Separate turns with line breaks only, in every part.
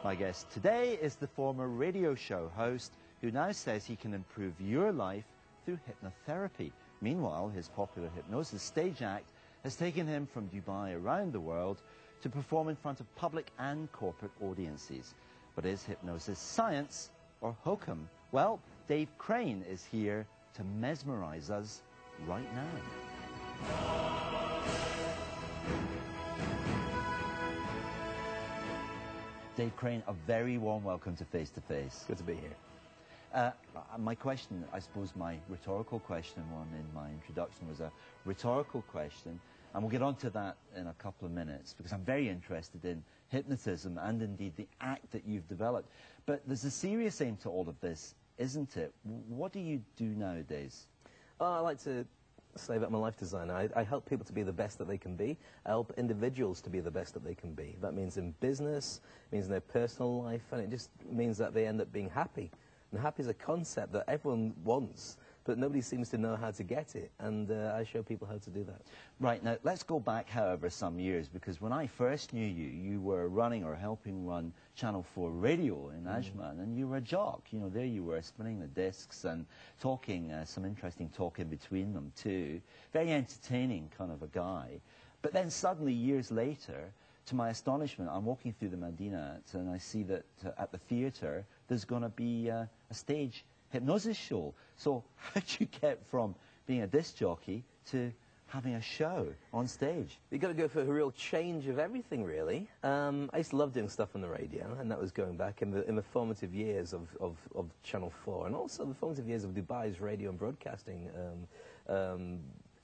My guest today is the former radio show host who now says he can improve your life through hypnotherapy. Meanwhile, his popular hypnosis stage act has taken him from Dubai around the world to perform in front of public and corporate audiences. But is hypnosis science or hokum? Well, Dave Crane is here to mesmerize us right now. Dave Crane, a very warm welcome to Face to Face.
Good to be here.
My question, I suppose my rhetorical question, one in my introduction was a rhetorical question, and we'll get on to that in a couple of minutes because I'm very interested in hypnotism and indeed the act that you've developed. But there's a serious aim to all of this, isn't it? What do you do nowadays?
I like to say that I'm a life designer. I help people to be the best that they can be. I help individuals to be the best that they can be. That means in business, it means in their personal life, and it just means that they end up being happy. And happy is a concept that everyone wants, but nobody seems to know how to get it, and I show people how to do that.
Right, now let's go back, however, some years, because when I first knew you, you were running or helping run Channel 4 radio in Ajman, and you were a jock. You know, there you were, spinning the discs and talking, some interesting talk in between them too. Very entertaining kind of a guy. But then suddenly, years later, to my astonishment, I'm walking through the Madinat, and I see that at the theatre, there's going to be a stage hypnosis show. So how did you get from being a disc jockey to having a show on stage?
You've got to go for a real change of everything, really. I used to love doing stuff on the radio, and that was going back in the formative years of Channel 4, and also the formative years of Dubai's radio and broadcasting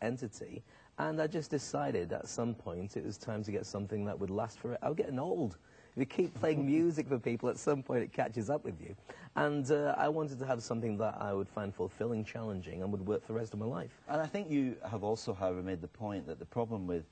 entity. And I just decided at some point it was time to get something that would last forever. I was getting old. If you keep playing music for people, at some point it catches up with you. And I wanted to have something that I would find fulfilling, challenging, and would work for the rest of my life. And
I think you have also, however, made the point that the problem with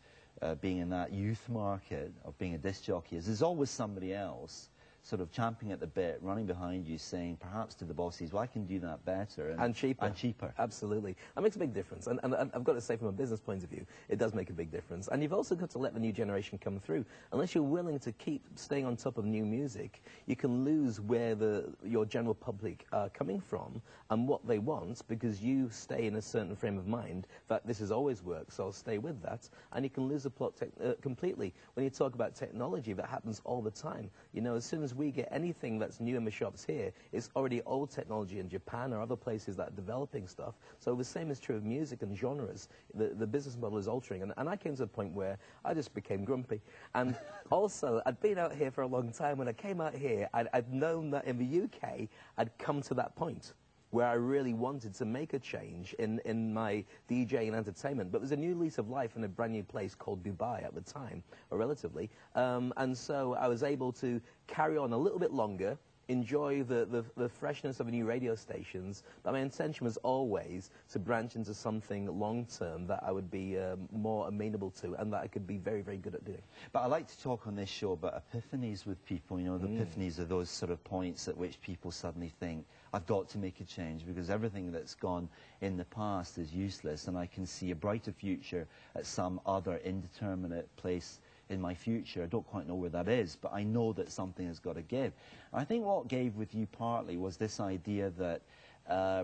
being in that youth market of being a disc jockey is there's always somebody else sort of champing at the bit, running behind you, saying perhaps to the bosses, well, I can do that better.
And cheaper.
And cheaper.
Absolutely. That makes a big difference. And I've got to say, from a business point of view, it does make a big difference. And you've also got to let the new generation come through. Unless you're willing to keep staying on top of new music, you can lose where your general public are coming from and what they want, because you stay in a certain frame of mind that this has always worked, so I'll stay with that. And you can lose the plot completely. When you talk about technology, that happens all the time. You know, as soon as we get anything that's new in the shops here, it's already old technology in Japan or other places that are developing stuff. So the same is true of music and genres. The business model is altering. And I came to a point where I just became grumpy. And also, I'd been out here for a long time. When I came out here, I'd known that in the UK, I'd come to that point where I really wanted to make a change in my DJ and entertainment. But there's a new lease of life in a brand new place called Dubai at the time, or relatively. And so I was able to carry on a little bit longer, enjoy the freshness of the new radio stations, but my intention was always to branch into something long-term that I would be more amenable to and that I could be very, very good at doing.
But I like to talk on this show about epiphanies with people. You know, the epiphanies are those sort of points at which people suddenly think, I've got to make a change because everything that's gone in the past is useless, and I can see a brighter future at some other indeterminate place in my future. I don't quite know where that is, but I know that something has got to give. I think what gave with you partly was this idea that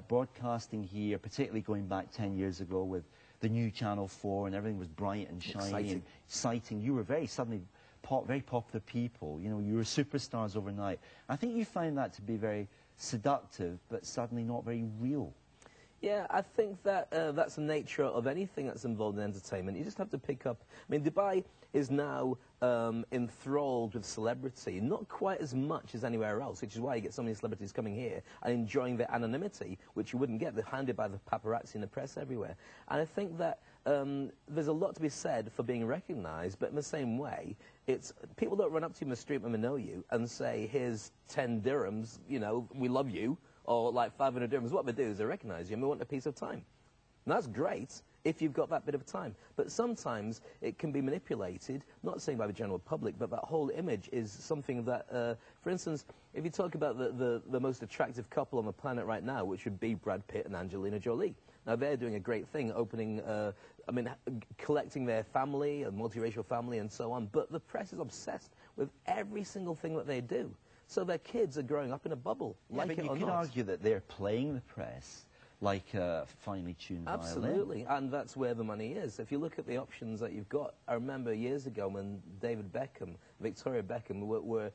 broadcasting here, particularly going back 10 years ago with the new Channel 4 and everything was bright and shiny and exciting. You were very popular people. You know, you were superstars overnight. I think you found that to be very seductive, but suddenly not very real.
Yeah, I think that that's the nature of anything that's involved in entertainment. You just have to pick up. I mean, Dubai is now enthralled with celebrity, not quite as much as anywhere else, which is why you get so many celebrities coming here and enjoying their anonymity, which you wouldn't get. They're hounded by the paparazzi and the press everywhere. And I think that there's a lot to be said for being recognized, but in the same way, it's people don't run up to you in the street when they know you and say, here's 10 dirhams, you know, we love you, or like 500 dirhams. What they do is they recognize you and they want a piece of time. And that's great if you've got that bit of time. But sometimes it can be manipulated, not saying by the general public, but that whole image is something that, for instance, if you talk about the most attractive couple on the planet right now, which would be Brad Pitt and Angelina Jolie. Now, they're doing a great thing, opening, collecting their family, a multiracial family and so on, but the press is obsessed with every single thing that they do. So their kids are growing up in a bubble,
Yeah,
like
but
it
you
or
could
not.
argue that they're playing the press like a finely tuned violin.
Absolutely, and that's where the money is. If you look at the options that you've got, I remember years ago when David Beckham, Victoria Beckham, were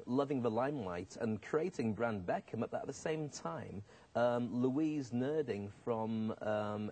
loving the limelight and creating brand Beckham. At the same time, Louise Nerding from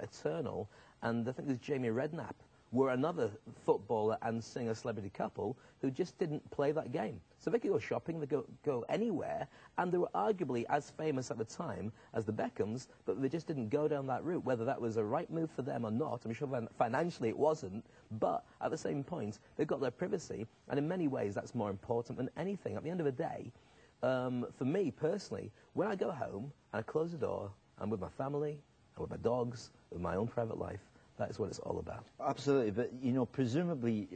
Eternal, and I think there's Jamie Redknapp, were another footballer and singer celebrity couple who just didn't play that game. So they could go shopping, they could go anywhere, and they were arguably as famous at the time as the Beckhams, but they just didn't go down that route. Whether that was a right move for them or not, I'm sure financially it wasn't, but at the same point, they've got their privacy, and in many ways that's more important than anything. At the end of the day, for me personally, when I go home and I close the door, I'm with my family, I'm with my dogs, with my own private life. That's what it's all about.
Absolutely, but you know, presumably,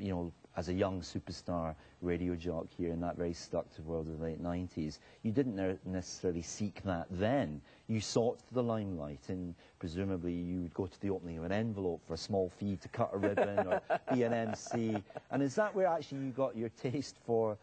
you know, as a young superstar radio jock here in that very seductive world of the late 90s, you didn't necessarily seek that then. You sought the limelight, and presumably you would go to the opening of an envelope for a small fee to cut a ribbon or be an MC. And is that where actually you got your taste for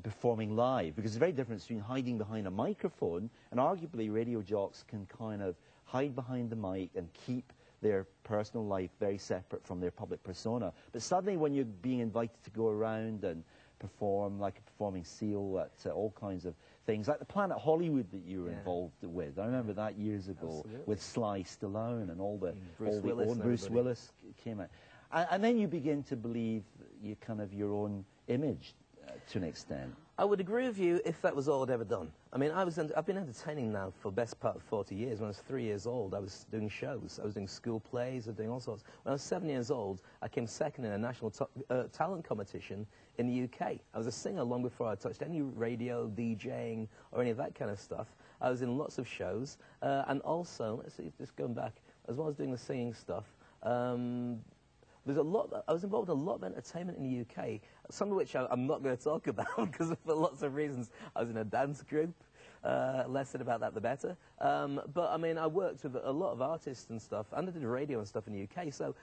performing live? Because there's a very difference between hiding behind a microphone, and arguably radio jocks can kind of hide behind the mic and keep their personal life very separate from their public persona. But suddenly when you're being invited to go around and perform like a performing seal at all kinds of things, like the Planet Hollywood that you were involved with. I remember that years ago.
Absolutely.
With Sly Stallone and all the
Bruce
Bruce Willis came out. And then you begin to believe you kind of your own image to an extent.
I would agree with you if that was all I'd ever done. I mean, I've been entertaining now for the best part of 40 years. When I was 3 years old, I was doing shows. I was doing school plays. I was doing all sorts. When I was 7 years old, I came second in a national talent competition in the UK. I was a singer long before I touched any radio, DJing, or any of that kind of stuff. I was in lots of shows. And also, let's see, just going back, as well as doing the singing stuff, there's a lot. I was involved in a lot of entertainment in the UK, some of which I'm not going to talk about because for lots of reasons. I was in a dance group. Less said about that, the better. But I mean, I worked with a lot of artists and stuff, and I did radio and stuff in the UK. So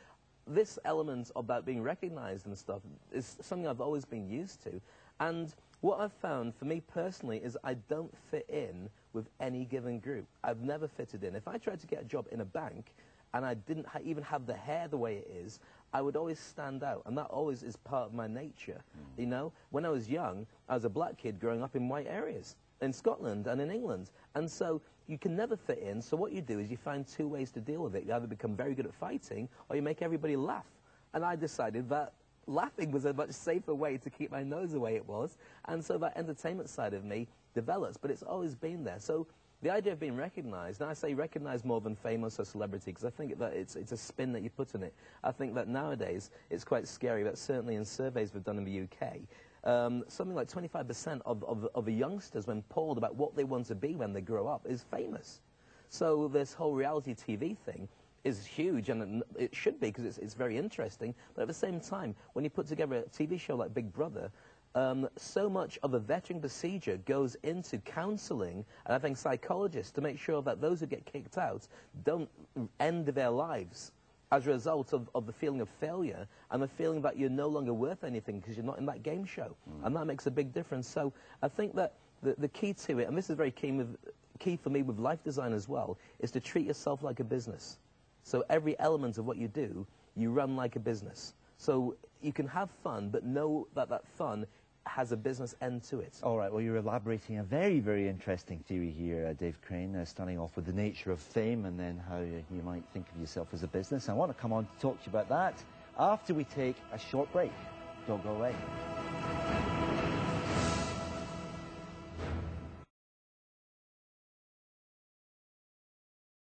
this element about being recognised and stuff is something I've always been used to. And what I've found for me personally is I don't fit in with any given group. I've never fitted in. If I tried to get a job in a bank, and I didn't even have the hair the way it is, I would always stand out, and that always is part of my nature. You know, when I was young, I was a black kid growing up in white areas, in Scotland and in England, and so you can never fit in, so what you do is you find two ways to deal with it. You either become very good at fighting, or you make everybody laugh. And I decided that laughing was a much safer way to keep my nose the way it was, and so that entertainment side of me develops, but it's always been there. So the idea of being recognised, and I say recognised more than famous or celebrity, because I think that it's a spin that you put on it. I think that nowadays it's quite scary, but certainly in surveys we've done in the UK, something like 25% of the youngsters, when polled about what they want to be when they grow up, is famous. So this whole reality TV thing is huge, and it should be, because it's very interesting, but at the same time, when you put together a TV show like Big Brother, so much of the vetting procedure goes into counselling and having psychologists to make sure that those who get kicked out don't end their lives as a result of the feeling of failure and the feeling that you're no longer worth anything because you're not in that game show. And that makes a big difference. So I think that the key to it, and this is very key for me with life design as well, is to treat yourself like a business. So every element of what you do, you run like a business. So you can have fun, but know that that fun has a business end to it.
All right, well, you're elaborating a very, very interesting theory here, Dave Crane, starting off with the nature of fame and then how you might think of yourself as a business. I want to come on to talk to you about that after we take a short break. Don't go away.